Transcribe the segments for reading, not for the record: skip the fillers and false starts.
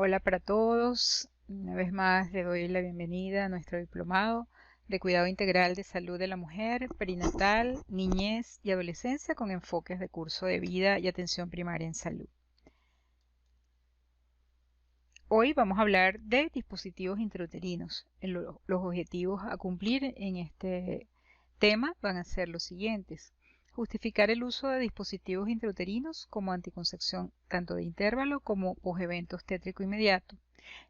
Hola para todos. Una vez más le doy la bienvenida a nuestro diplomado de Cuidado Integral de Salud de la Mujer, Perinatal, Niñez y Adolescencia con enfoques de curso de vida y atención primaria en salud. Hoy vamos a hablar de dispositivos intrauterinos. Los objetivos a cumplir en este tema van a ser los siguientes. Justificar el uso de dispositivos intrauterinos como anticoncepción tanto de intervalo como posevento obstétrico inmediato.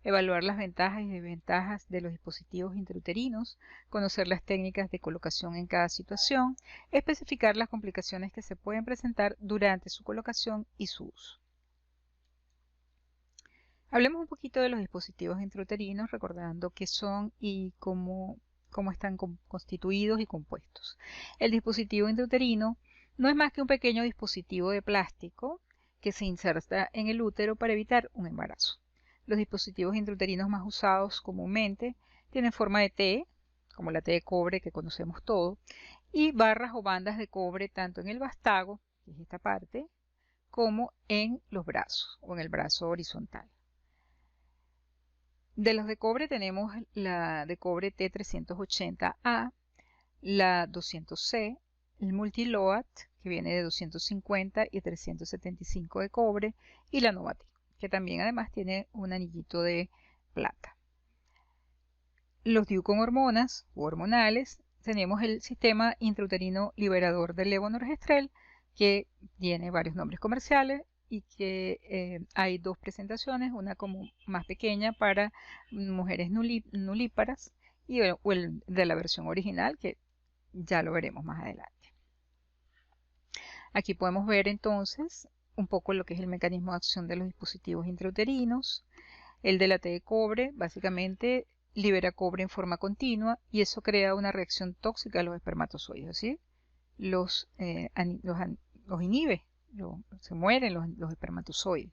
Evaluar las ventajas y desventajas de los dispositivos intrauterinos, conocer las técnicas de colocación en cada situación, especificar las complicaciones que se pueden presentar durante su colocación y su uso. Hablemos un poquito de los dispositivos intrauterinos, recordando qué son y cómo están constituidos y compuestos. El dispositivo intrauterino no es más que un pequeño dispositivo de plástico que se inserta en el útero para evitar un embarazo. Los dispositivos intrauterinos más usados comúnmente tienen forma de T, como la T de cobre que conocemos todo, y barras o bandas de cobre tanto en el vástago, que es esta parte, como en los brazos o en el brazo horizontal. De los de cobre tenemos la de cobre T380A, la 200C, el Multiload, que viene de 250 y 375 de cobre, y la Novatec, que también además tiene un anillito de plata. Los DIU con hormonas o hormonales, tenemos el sistema intrauterino liberador del levonorgestrel, que tiene varios nombres comerciales y que hay dos presentaciones, una como más pequeña para mujeres nulíparas y el de la versión original, que ya lo veremos más adelante. Aquí podemos ver entonces un poco lo que es el mecanismo de acción de los dispositivos intrauterinos. El de la T de cobre básicamente libera cobre en forma continua y eso crea una reacción tóxica a los espermatozoides, es decir, los inhibe, se mueren los espermatozoides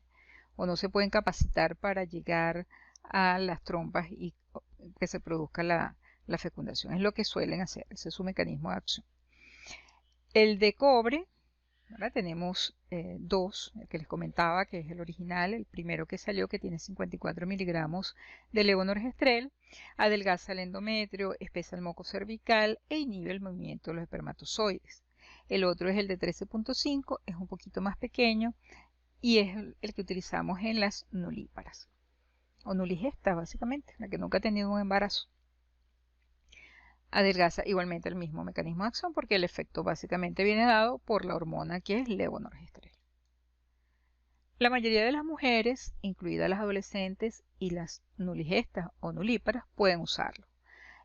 o no se pueden capacitar para llegar a las trompas y que se produzca la fecundación. Es lo que suelen hacer, ese es su mecanismo de acción. El de cobre, ahora tenemos dos, el que les comentaba que es el original, el primero que salió que tiene 54 miligramos de levonorgestrel, adelgaza el endometrio, espesa el moco cervical e inhibe el movimiento de los espermatozoides. El otro es el de 13.5, es un poquito más pequeño y es el que utilizamos en las nulíparas o nuligestas básicamente, la que nunca ha tenido un embarazo. Adelgaza igualmente el mismo mecanismo de acción porque el efecto básicamente viene dado por la hormona que es levonorgestrel. La mayoría de las mujeres, incluidas las adolescentes y las nuligestas o nulíparas, pueden usarlo.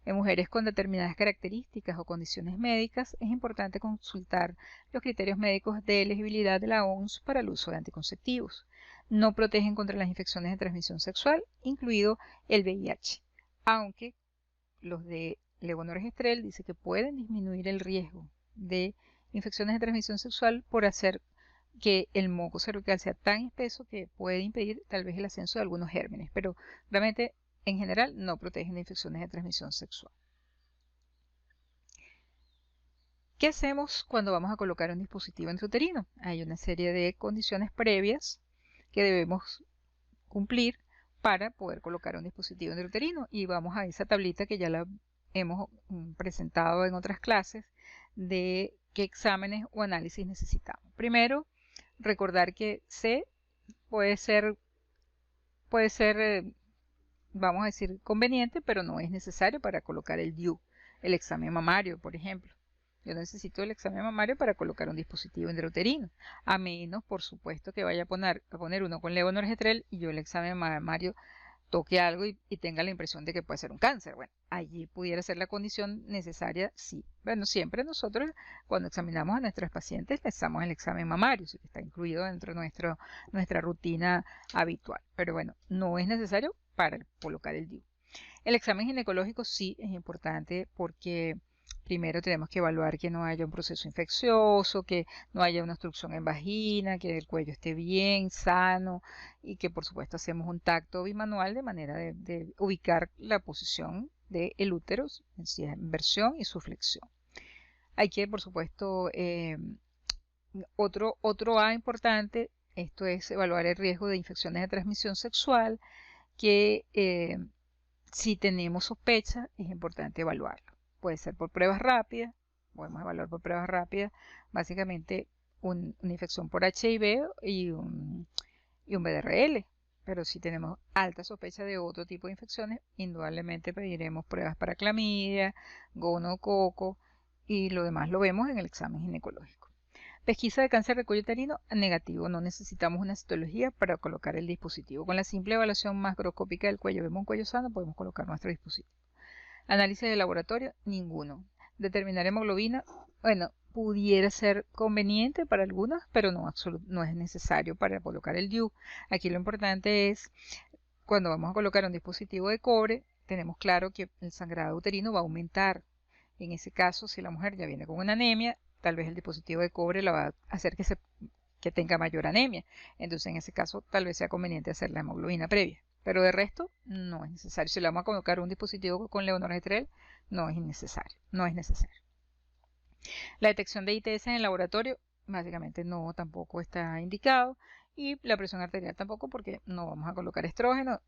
En mujeres con determinadas características o condiciones médicas es importante consultar los criterios médicos de elegibilidad de la OMS para el uso de anticonceptivos. No protegen contra las infecciones de transmisión sexual, incluido el VIH, aunque los de levonorgestrel dice que pueden disminuir el riesgo de infecciones de transmisión sexual por hacer que el moco cervical sea tan espeso que puede impedir tal vez el ascenso de algunos gérmenes, pero realmente en general no protegen de infecciones de transmisión sexual. ¿Qué hacemos cuando vamos a colocar un dispositivo intrauterino? Hay una serie de condiciones previas que debemos cumplir para poder colocar un dispositivo intrauterino y vamos a esa tablita que ya la hemos presentado en otras clases de qué exámenes o análisis necesitamos. Primero, recordar que C puede ser vamos a decir, conveniente, pero no es necesario para colocar el DIU, el examen mamario, por ejemplo. Yo necesito el examen mamario para colocar un dispositivo intrauterino, a menos, por supuesto, que vaya a poner uno con levonorgestrel y yo el examen mamario toque algo y tenga la impresión de que puede ser un cáncer. Bueno, allí pudiera ser la condición necesaria, sí. Bueno, siempre nosotros cuando examinamos a nuestros pacientes les damos el examen mamario, que está incluido dentro de nuestra rutina habitual. Pero bueno, no es necesario para colocar el DIU. El examen ginecológico sí es importante porque primero tenemos que evaluar que no haya un proceso infeccioso, que no haya una obstrucción en vagina, que el cuello esté bien, sano y que por supuesto hacemos un tacto bimanual de manera de ubicar la posición del útero en su inversión y su flexión. Hay que por supuesto otro A importante Esto es evaluar el riesgo de infecciones de transmisión sexual, que si tenemos sospecha es importante evaluarlo. Puede ser por pruebas rápidas, podemos evaluar por pruebas rápidas, básicamente una infección por HIV y un VDRL. Pero si tenemos alta sospecha de otro tipo de infecciones, indudablemente pediremos pruebas para clamidia, gonococo y lo demás lo vemos en el examen ginecológico. Pesquisa de cáncer de cuello uterino negativo, no necesitamos una citología para colocar el dispositivo. Con la simple evaluación macroscópica del cuello, vemos un cuello sano, podemos colocar nuestro dispositivo. Análisis de laboratorio, ninguno. Determinar hemoglobina, bueno, pudiera ser conveniente para algunos, pero no es necesario para colocar el DIU. Aquí lo importante es, cuando vamos a colocar un dispositivo de cobre, tenemos claro que el sangrado uterino va a aumentar. En ese caso, si la mujer ya viene con una anemia, tal vez el dispositivo de cobre la va a hacer que tenga mayor anemia. Entonces, en ese caso, tal vez sea conveniente hacer la hemoglobina previa. Pero de resto, no es necesario. Si le vamos a colocar un dispositivo con levonorgestrel, no es innecesario. No es necesario. La detección de ITS en el laboratorio, básicamente no, tampoco está indicado. Y la presión arterial tampoco, porque no vamos a colocar estrógeno.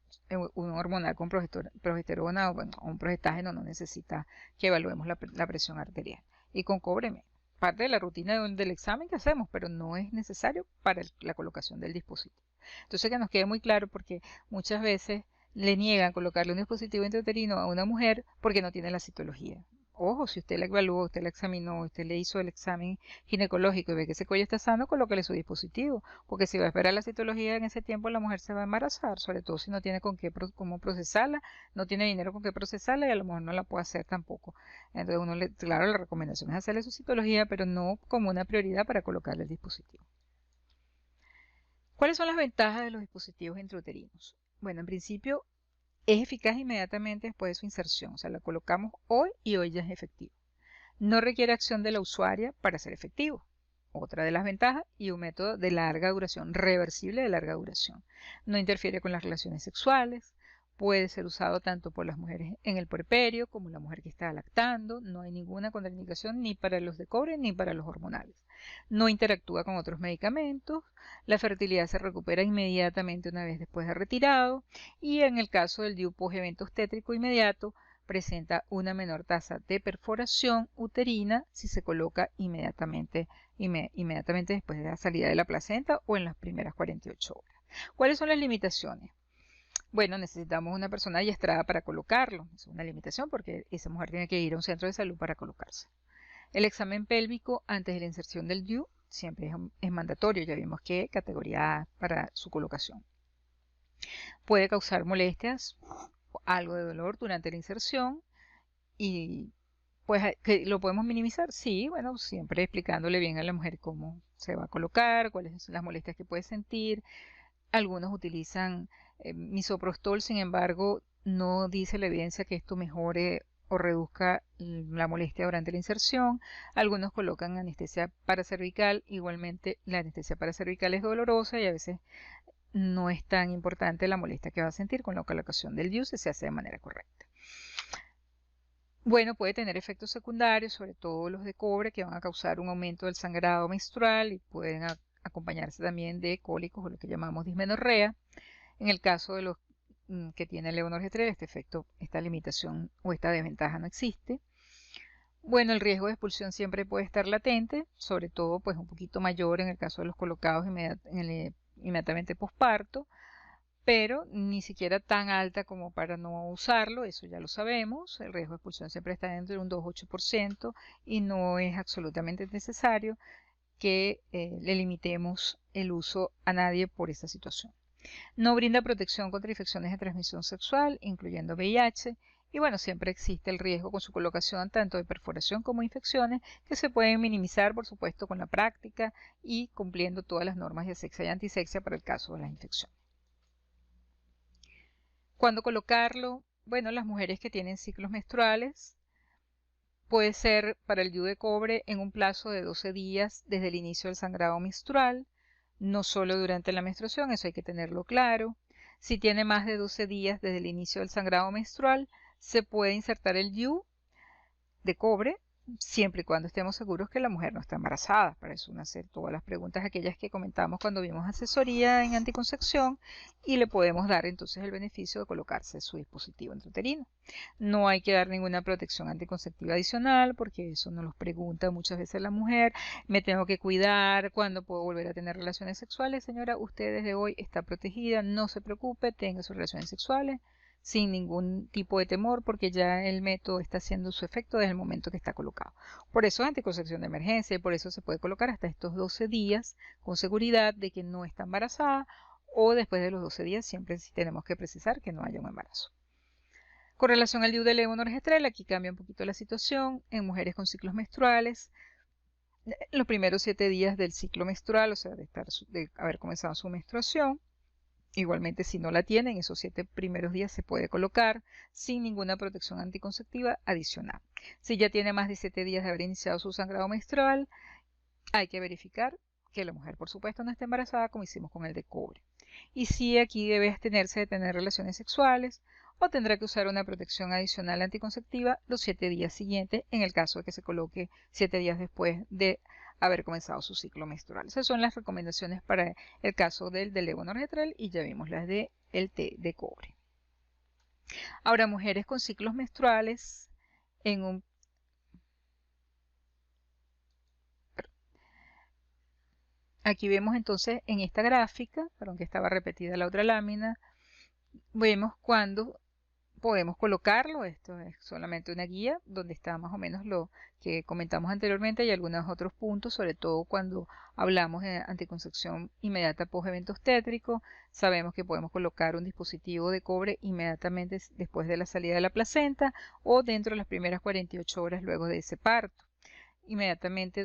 Un hormonal con progesterona o un progestágeno no necesita que evaluemos la presión arterial. Y con cobre menos. Parte de la rutina del examen que hacemos, pero no es necesario para la colocación del dispositivo. Entonces, que nos quede muy claro, porque muchas veces le niegan colocarle un dispositivo intrauterino a una mujer porque no tiene la citología. Ojo, si usted la evaluó, usted la examinó, usted le hizo el examen ginecológico y ve que ese cuello está sano, colóquele su dispositivo, porque si va a esperar la citología en ese tiempo, la mujer se va a embarazar, sobre todo si no tiene cómo procesarla, no tiene dinero con qué procesarla y a lo mejor no la puede hacer tampoco. Entonces claro, la recomendación es hacerle su citología, pero no como una prioridad para colocarle el dispositivo. ¿Cuáles son las ventajas de los dispositivos intrauterinos? Bueno, en principio es eficaz inmediatamente después de su inserción, o sea, la colocamos hoy y hoy ya es efectivo. No requiere acción de la usuaria para ser efectivo. Otra de las ventajas, y un método de larga duración, reversible de larga duración. No interfiere con las relaciones sexuales, puede ser usado tanto por las mujeres en el puerperio como la mujer que está lactando, no hay ninguna contraindicación ni para los de cobre ni para los hormonales. No interactúa con otros medicamentos, la fertilidad se recupera inmediatamente una vez después de retirado y en el caso del DIU post-evento obstétrico inmediato presenta una menor tasa de perforación uterina si se coloca inmediatamente después de la salida de la placenta o en las primeras 48 horas. ¿Cuáles son las limitaciones? Bueno, necesitamos una persona adiestrada para colocarlo. Es una limitación porque esa mujer tiene que ir a un centro de salud para colocarse. El examen pélvico antes de la inserción del DIU siempre es mandatorio. Ya vimos que categoría A para su colocación. Puede causar molestias, algo de dolor durante la inserción y pues que lo podemos minimizar. Sí, bueno, siempre explicándole bien a la mujer cómo se va a colocar, cuáles son las molestias que puede sentir. Algunos utilizan misoprostol, sin embargo, no dice la evidencia que esto mejore o reduzca la molestia durante la inserción. Algunos colocan anestesia paracervical, igualmente la anestesia paracervical es dolorosa y a veces no es tan importante la molestia que va a sentir con la colocación del DIU si se hace de manera correcta. Bueno, puede tener efectos secundarios, sobre todo los de cobre, que van a causar un aumento del sangrado menstrual y pueden acompañarse también de cólicos o lo que llamamos dismenorrea. En el caso de los que tienen levonorgestrel, este efecto, esta limitación o esta desventaja no existe. Bueno, el riesgo de expulsión siempre puede estar latente, sobre todo pues un poquito mayor en el caso de los colocados inmediatamente posparto, pero ni siquiera tan alta como para no usarlo, eso ya lo sabemos. El riesgo de expulsión siempre está entre un 2-8% y no es absolutamente necesario que le limitemos el uso a nadie por esta situación. No brinda protección contra infecciones de transmisión sexual, incluyendo VIH, y bueno, siempre existe el riesgo con su colocación tanto de perforación como infecciones que se pueden minimizar, por supuesto, con la práctica y cumpliendo todas las normas de asexia y antisexia para el caso de las infecciones. ¿Cuándo colocarlo? Bueno, las mujeres que tienen ciclos menstruales, puede ser para el DIU de cobre en un plazo de 12 días desde el inicio del sangrado menstrual, no solo durante la menstruación, eso hay que tenerlo claro. Si tiene más de 12 días desde el inicio del sangrado menstrual, se puede insertar el DIU de cobre siempre y cuando estemos seguros que la mujer no está embarazada. Para eso van a hacer todas las preguntas, aquellas que comentamos cuando vimos asesoría en anticoncepción, y le podemos dar entonces el beneficio de colocarse su dispositivo intrauterino. No hay que dar ninguna protección anticonceptiva adicional, porque eso nos lo pregunta muchas veces la mujer. Me tengo que cuidar, ¿cuándo puedo volver a tener relaciones sexuales? Señora, usted desde hoy está protegida, no se preocupe, tenga sus relaciones sexuales sin ningún tipo de temor, porque ya el método está haciendo su efecto desde el momento que está colocado. Por eso es anticoncepción de emergencia, y por eso se puede colocar hasta estos 12 días con seguridad de que no está embarazada, o después de los 12 días siempre sí tenemos que precisar que no haya un embarazo. Con relación al DIU de levonorgestrel, aquí cambia un poquito la situación. En mujeres con ciclos menstruales, los primeros 7 días del ciclo menstrual, o sea, de haber comenzado su menstruación, igualmente, si no la tienen, esos 7 primeros días se puede colocar sin ninguna protección anticonceptiva adicional. Si ya tiene más de 7 días de haber iniciado su sangrado menstrual, hay que verificar que la mujer, por supuesto, no esté embarazada, como hicimos con el de cobre. Y si aquí debe abstenerse de tener relaciones sexuales, o tendrá que usar una protección adicional anticonceptiva los 7 días siguientes, en el caso de que se coloque 7 días después de haber comenzado su ciclo menstrual. Esas son las recomendaciones para el caso del levonorgestrel, y ya vimos las del té de cobre. Ahora, mujeres con ciclos menstruales Aquí vemos entonces en esta gráfica, aunque estaba repetida la otra lámina, vemos cuándo podemos colocarlo. Esto es solamente una guía donde está más o menos lo que comentamos anteriormente y algunos otros puntos, sobre todo cuando hablamos de anticoncepción inmediata post evento obstétrico. Sabemos que podemos colocar un dispositivo de cobre inmediatamente después de la salida de la placenta o dentro de las primeras 48 horas luego de ese parto. Inmediatamente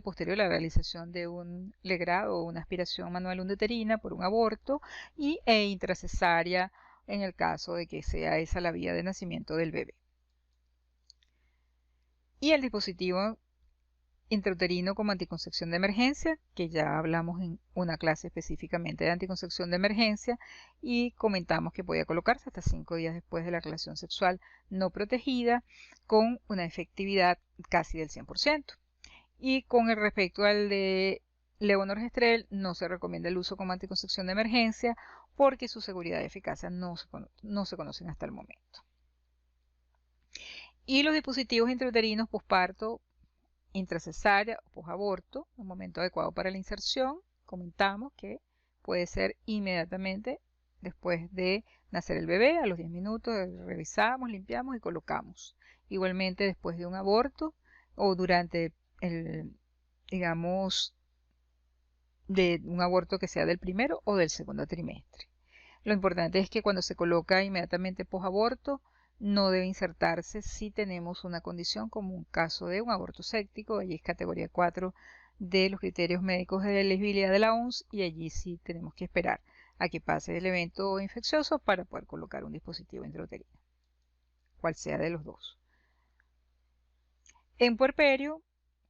posterior a la realización de un legrado o una aspiración manual uterina por un aborto e intracesárea en el caso de que sea esa la vía de nacimiento del bebé. Y el dispositivo intrauterino como anticoncepción de emergencia, que ya hablamos en una clase específicamente de anticoncepción de emergencia y comentamos que podía colocarse hasta 5 días después de la relación sexual no protegida con una efectividad casi del 100%. Y con el respecto al de levonorgestrel, no se recomienda el uso como anticoncepción de emergencia porque su seguridad y eficacia no se conocen hasta el momento. Y los dispositivos intrauterinos posparto, intracesárea o posaborto, un momento adecuado para la inserción, comentamos que puede ser inmediatamente después de nacer el bebé, a los 10 minutos revisamos, limpiamos y colocamos. Igualmente después de un aborto o durante digamos, de un aborto que sea del primero o del segundo trimestre. Lo importante es que cuando se coloca inmediatamente posaborto, no debe insertarse si tenemos una condición como un caso de un aborto séptico. Allí es categoría 4 de los criterios médicos de elegibilidad de la OMS, y allí sí tenemos que esperar a que pase el evento infeccioso para poder colocar un dispositivo intrauterino, cual sea de los dos. En puerperio,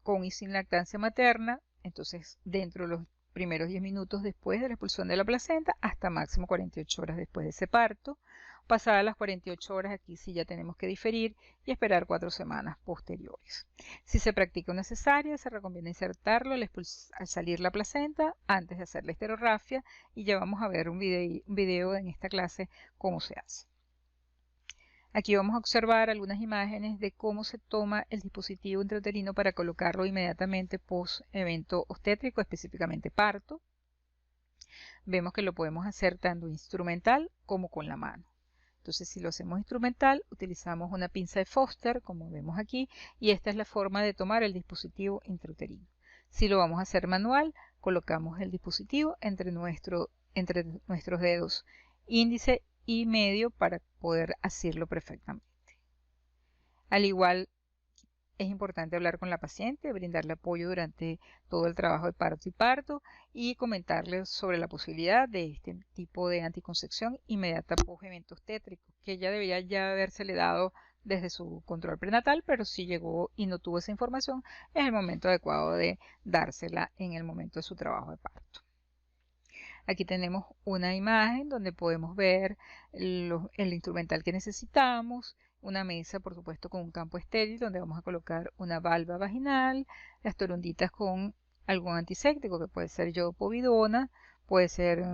con y sin lactancia materna, entonces dentro de los primeros 10 minutos después de la expulsión de la placenta hasta máximo 48 horas después de ese parto. Pasadas las 48 horas, aquí sí ya tenemos que diferir y esperar 4 semanas posteriores. Si se practica una cesárea, se recomienda insertarlo al salir la placenta antes de hacer la esterografia, y ya vamos a ver un video en esta clase cómo se hace. Aquí vamos a observar algunas imágenes de cómo se toma el dispositivo intrauterino para colocarlo inmediatamente post evento obstétrico, específicamente parto. Vemos que lo podemos hacer tanto instrumental como con la mano. Entonces, si lo hacemos instrumental, utilizamos una pinza de Foster, como vemos aquí, y esta es la forma de tomar el dispositivo intrauterino. Si lo vamos a hacer manual, colocamos el dispositivo entre nuestros dedos índice y medio para poder hacerlo perfectamente. Al igual, es importante hablar con la paciente, brindarle apoyo durante todo el trabajo de parto y comentarle sobre la posibilidad de este tipo de anticoncepción inmediata post evento obstétrico, que ella debería ya habérsele dado desde su control prenatal, pero si llegó y no tuvo esa información, es el momento adecuado de dársela en el momento de su trabajo de parto. Aquí tenemos una imagen donde podemos ver el instrumental que necesitamos, una mesa, por supuesto, con un campo estéril donde vamos a colocar una valva vaginal, las torunditas con algún antiséptico que puede ser yodopovidona, puede ser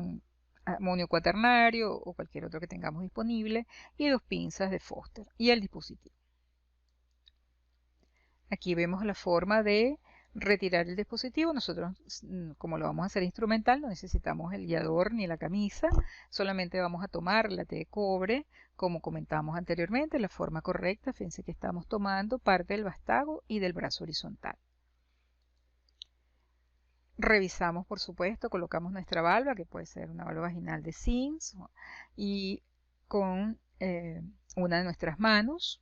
amonio cuaternario o cualquier otro que tengamos disponible, y 2 pinzas de Foster y el dispositivo. Aquí vemos la forma de retirar el dispositivo. Nosotros, como lo vamos a hacer instrumental, no necesitamos el guiador ni la camisa, solamente vamos a tomar la T de cobre, como comentamos anteriormente, la forma correcta. Fíjense que estamos tomando parte del vástago y del brazo horizontal. Revisamos, por supuesto, colocamos nuestra valva, que puede ser una valva vaginal de Sims, y con una de nuestras manos.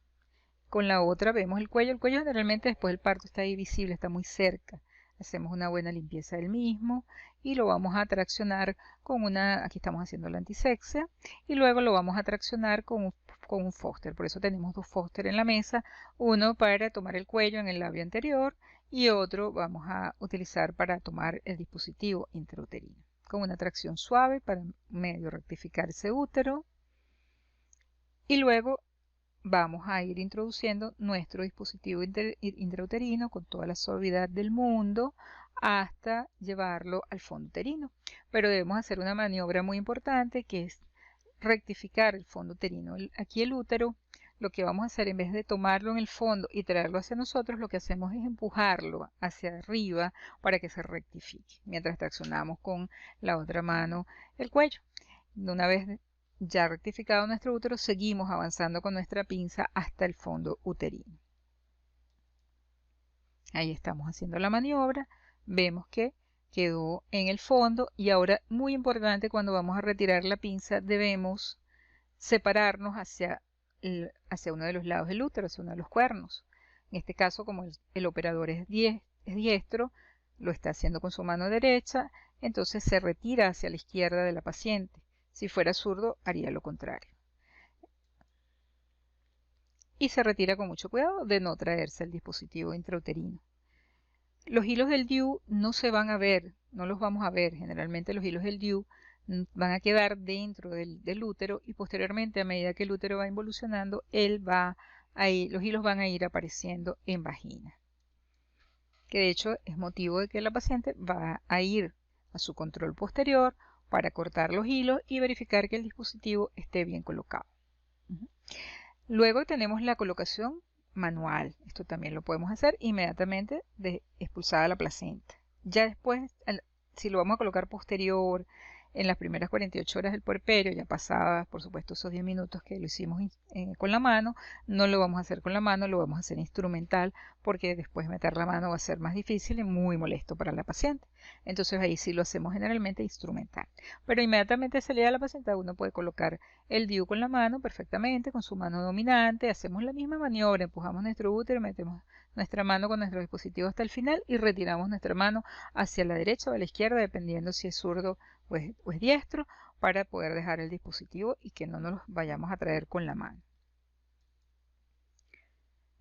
Con la otra vemos el cuello. El cuello generalmente después del parto está ahí visible, está muy cerca. Hacemos una buena limpieza del mismo y lo vamos a traccionar con una, aquí estamos haciendo la antisexia, y luego lo vamos a traccionar con un Foster. Por eso tenemos 2 Foster en la mesa, uno para tomar el cuello en el labio anterior y otro vamos a utilizar para tomar el dispositivo intrauterino. Con una tracción suave para medio rectificar ese útero. Y luego vamos a ir introduciendo nuestro dispositivo intrauterino con toda la suavidad del mundo hasta llevarlo al fondo uterino. Pero debemos hacer una maniobra muy importante, que es rectificar el fondo uterino. Aquí el útero, lo que vamos a hacer, en vez de tomarlo en el fondo y traerlo hacia nosotros, lo que hacemos es empujarlo hacia arriba para que se rectifique, mientras traccionamos con la otra mano el cuello. Una vez ya rectificado nuestro útero, seguimos avanzando con nuestra pinza hasta el fondo uterino. Ahí estamos haciendo la maniobra, vemos que quedó en el fondo, y ahora, muy importante, cuando vamos a retirar la pinza debemos separarnos hacia uno de los lados del útero, hacia uno de los cuernos. En este caso, como el operador es diestro, lo está haciendo con su mano derecha, entonces se retira hacia la izquierda de la paciente. Si fuera zurdo, haría lo contrario. Y se retira con mucho cuidado de no traerse el dispositivo intrauterino. Los hilos del DIU no se van a ver, no los vamos a ver. Generalmente los hilos del DIU van a quedar dentro del útero, y posteriormente, a medida que el útero va involucionando, los hilos van a ir apareciendo en vagina. Que de hecho es motivo de que la paciente va a ir a su control posterior para cortar los hilos y verificar que el dispositivo esté bien colocado. Luego tenemos la colocación manual. Esto también lo podemos hacer inmediatamente de expulsada la placenta. Ya después, si lo vamos a colocar posterior, en las primeras 48 horas del puerperio, ya pasadas, por supuesto, esos 10 minutos que lo hicimos con la mano, no lo vamos a hacer con la mano, lo vamos a hacer instrumental, porque después meter la mano va a ser más difícil y muy molesto para la paciente. Entonces ahí sí lo hacemos generalmente instrumental. Pero inmediatamente salida la paciente, uno puede colocar el DIU con la mano perfectamente, con su mano dominante, hacemos la misma maniobra, empujamos nuestro útero, metemos nuestra mano con nuestro dispositivo hasta el final y retiramos nuestra mano hacia la derecha o a la izquierda, dependiendo si es zurdo o es diestro, para poder dejar el dispositivo y que no nos lo vayamos a traer con la mano.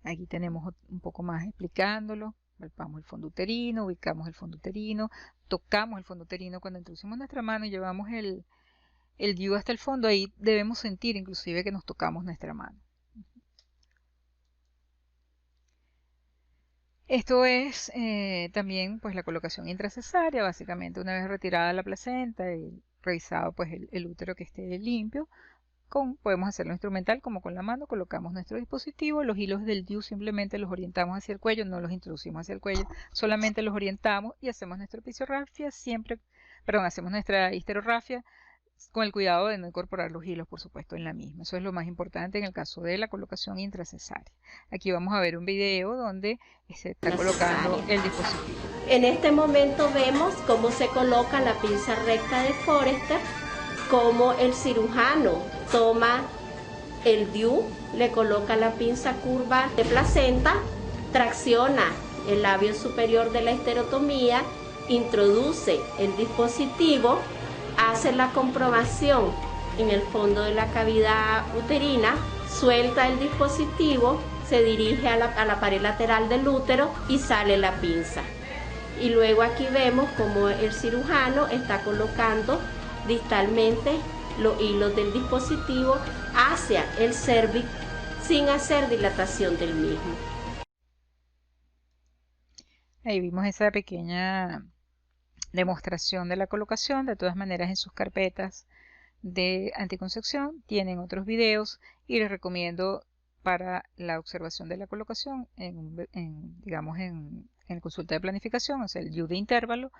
Aquí tenemos un poco más explicándolo. Palpamos el fondo uterino, ubicamos el fondo uterino, tocamos el fondo uterino cuando introducimos nuestra mano y llevamos el DIU hasta el fondo. Ahí debemos sentir inclusive que nos tocamos nuestra mano. Esto es también pues la colocación intracesárea. Básicamente, una vez retirada la placenta y revisado pues el útero que esté limpio, podemos hacerlo instrumental como con la mano. Colocamos nuestro dispositivo, los hilos del DIU simplemente los orientamos hacia el cuello, no los introducimos hacia el cuello, solamente los orientamos y hacemos nuestra episorrafia, hacemos nuestra histerorrafia con el cuidado de no incorporar los hilos, por supuesto, en la misma. Eso es lo más importante en el caso de la colocación intracesárea. Aquí vamos a ver un video donde se está colocando el dispositivo. En este momento vemos cómo se coloca la pinza recta de Forester, cómo el cirujano toma el DIU, le coloca la pinza curva de placenta, tracciona el labio superior de la histerotomía, introduce el dispositivo, hace la comprobación en el fondo de la cavidad uterina, suelta el dispositivo, se dirige a la pared lateral del útero y sale la pinza. Y luego aquí vemos cómo el cirujano está colocando distalmente los hilos del dispositivo hacia el cérvix sin hacer dilatación del mismo. Ahí vimos esa pequeña demostración de la colocación. De todas maneras, en sus carpetas de anticoncepción tienen otros videos y les recomiendo para la observación de la colocación digamos en consulta de planificación, o sea, el DIU de intervalo,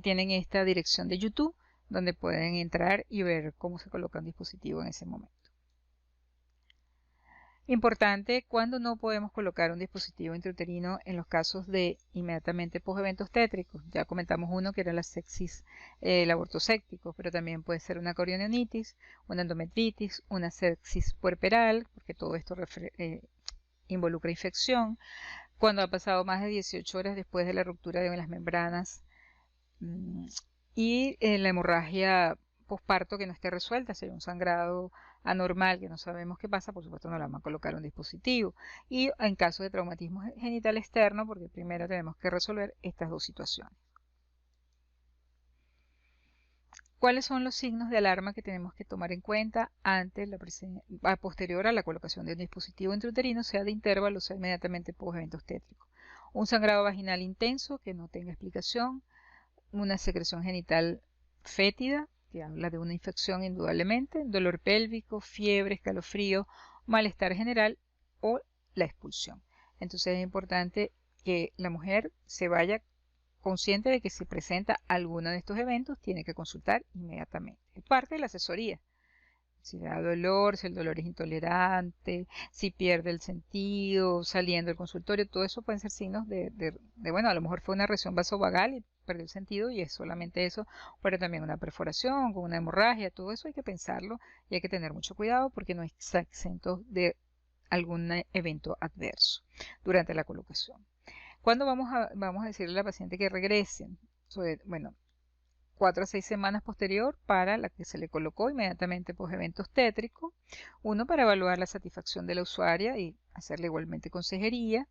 tienen esta dirección de YouTube donde pueden entrar y ver cómo se coloca un dispositivo en ese momento. Importante cuando no podemos colocar un dispositivo intrauterino en los casos de inmediatamente post-eventos tétricos. Ya comentamos uno que era la sepsis, el aborto séptico, pero también puede ser una corionionitis, una endometritis, una sepsis puerperal, porque todo esto involucra infección. Cuando ha pasado más de 18 horas después de la ruptura de las membranas y la hemorragia posparto que no esté resuelta, sería un sangrado anormal que no sabemos qué pasa, por supuesto no le vamos a colocar un dispositivo. Y en caso de traumatismo genital externo, porque primero tenemos que resolver estas dos situaciones. ¿Cuáles son los signos de alarma que tenemos que tomar en cuenta posterior a la colocación de un dispositivo intrauterino, sea de intervalo o sea inmediatamente post eventos tétricos? Un sangrado vaginal intenso que no tenga explicación, una secreción genital fétida, que habla de una infección indudablemente, dolor pélvico, fiebre, escalofrío, malestar general o la expulsión. Entonces es importante que la mujer se vaya consciente de que si presenta alguno de estos eventos tiene que consultar inmediatamente. Es parte de la asesoría. Si da dolor, si el dolor es intolerante, si pierde el sentido, saliendo del consultorio, todo eso pueden ser signos bueno, a lo mejor fue una reacción vasovagal y perdió el sentido y es solamente eso, pero también una perforación, con una hemorragia, todo eso hay que pensarlo y hay que tener mucho cuidado porque no está exento de algún evento adverso durante la colocación. ¿Cuándo vamos a decirle a la paciente que regresen? Bueno, 4 a 6 semanas posterior para la que se le colocó inmediatamente post eventos tétricos. Uno, para evaluar la satisfacción de la usuaria y hacerle igualmente consejería.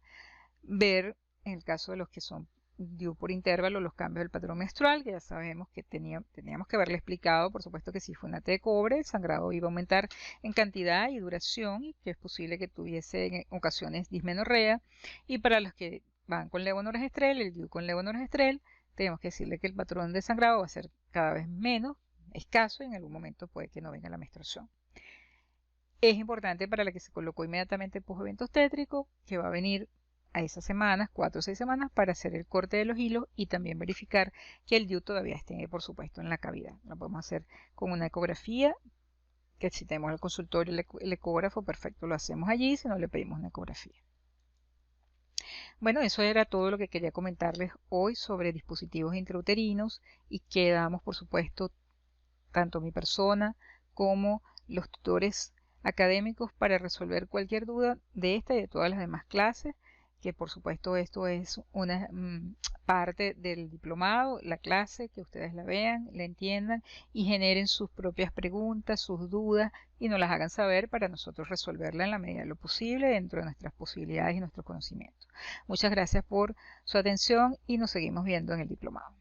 Ver, en el caso de los que son DIU por intervalo, los cambios del patrón menstrual, que ya sabemos que teníamos que haberle explicado, por supuesto, que si fue una T de cobre, el sangrado iba a aumentar en cantidad y duración y que es posible que tuviese en ocasiones dismenorrea. Y para los que van con levonorgestrel, el DIU con levonorgestrel, tenemos que decirle que el patrón de sangrado va a ser cada vez menos escaso y en algún momento puede que no venga la menstruación. Es importante para la que se colocó inmediatamente post eventos tétricos, que va a venir a esas semanas, 4 o 6 semanas, para hacer el corte de los hilos y también verificar que el DIU todavía esté, por supuesto, en la cavidad. Lo podemos hacer con una ecografía, que si tenemos el consultorio el ecógrafo, perfecto, lo hacemos allí, si no le pedimos una ecografía. Bueno, eso era todo lo que quería comentarles hoy sobre dispositivos intrauterinos y quedamos, por supuesto, tanto mi persona como los tutores académicos para resolver cualquier duda de esta y de todas las demás clases, que por supuesto esto es una parte del diplomado, la clase, que ustedes la vean, la entiendan y generen sus propias preguntas, sus dudas y nos las hagan saber para nosotros resolverla en la medida de lo posible dentro de nuestras posibilidades y nuestros conocimientos. Muchas gracias por su atención y nos seguimos viendo en el diplomado.